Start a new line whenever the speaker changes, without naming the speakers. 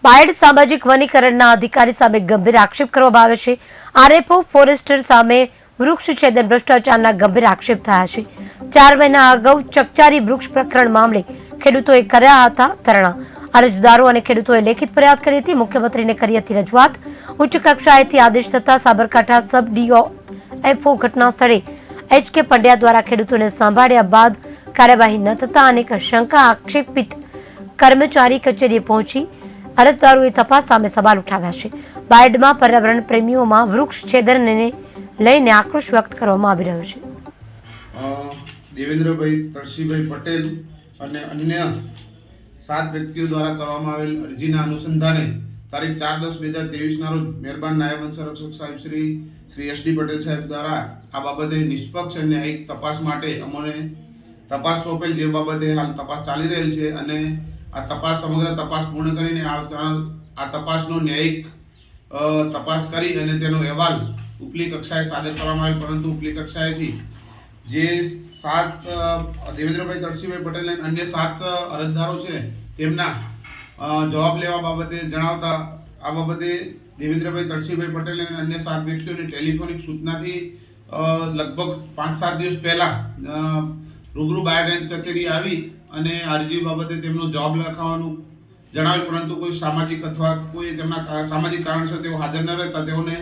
બાયડ સામાજિક વનીકરણના અધિકારી સામે ગંભીર આક્ષેપ કરવામાં આવે છે। આરએફઓ ફોરેસ્ટર સામે વૃક્ષ છેદન ભ્રષ્ટાચારના ગંભીર આક્ષેપ થયા છે। 4 મહિના અગાઉ ચકચારી વૃક્ષ પ્રકરણ મામલે ખેડૂતોએ કર્યા હતા ધરણા। અરજદારો અને ખેડૂતોએ લેખિત ફરિયાદ કરી હતી। મુખ્યમંત્રીને કરી હતી રજૂઆત। ઉચ્ચ કક્ષાએથી આદેશ થતા સાબરકાંઠા સબ ડીઓએફઓ ઘટના સ્થળે એચ.કે. પંડ્યા દ્વારા ખેડૂતોને સાંભળ્યા બાદ કાર્યવાહી ન થતા અનેક શંકા આક્ષેપિત કર્મચારી કચેરીએ પહોંચી અરજદારોએ તપાસ સામે સવાલ ઉઠાવ્યા છે। બાયડમાં પર્યાવરણ પ્રેમીઓમાં વૃક્ષ છેદનને લઈને આક્રોશ વ્યક્ત કરવામાં આવી રહ્યો છે।
દેવેન્દ્રભાઈ તરસીભાઈ પટેલ અને અન્ય 7 વ્યક્તિઓ દ્વારા કરવામાં આવેલ અરજીના અનુસંધાને તારીખ 4/10/2023 ના રોજ મહેરબાન નાયબ વનસંરક્ષક સાહેબ શ્રી એસ.ડી. પટેલ સાહેબ દ્વારા આ બાબતે નિષ્પક્ષ અને ન્યાયિક તપાસ માટે અમને તપાસ સોંપેલ, જે બાબતે હાલ તપાસ ચાલી રહેલ છે અને આ સમગ્ર તપાસ પૂર્ણ કરીને આ તપાસનો ન્યાયિક તપાસ કરી અને તેનો અહેવાલ ઉપલી કક્ષાએ સાદર કરવામાં આવેલ, પરંતુ ઉપલી કક્ષાએથી જે 7 દેવેન્દ્રભાઈ તરસીભાઈ પટેલ અને અન્ય 7 અરજદારો છે તેમના જવાબ લેવા બાબતે જણાવતા આ બાબતે દેવેન્દ્રભાઈ તરસીભાઈ પટેલ અને અન્ય 7 વ્યક્તિઓની ટેલિફોનિક સૂચનાથી લગભગ 5-7 દિવસ પહેલા રૂબરૂ બાયડ રેન્જ કચેરી આવી અને અરજી બાબતે તેમનો જવાબ લખાવવાનું જણાવેલ, પરંતુ કોઈ સામાજિક અથવા કોઈ તેમના સામાજિક કારણસર તેઓ હાજર ન રહેતા તેઓને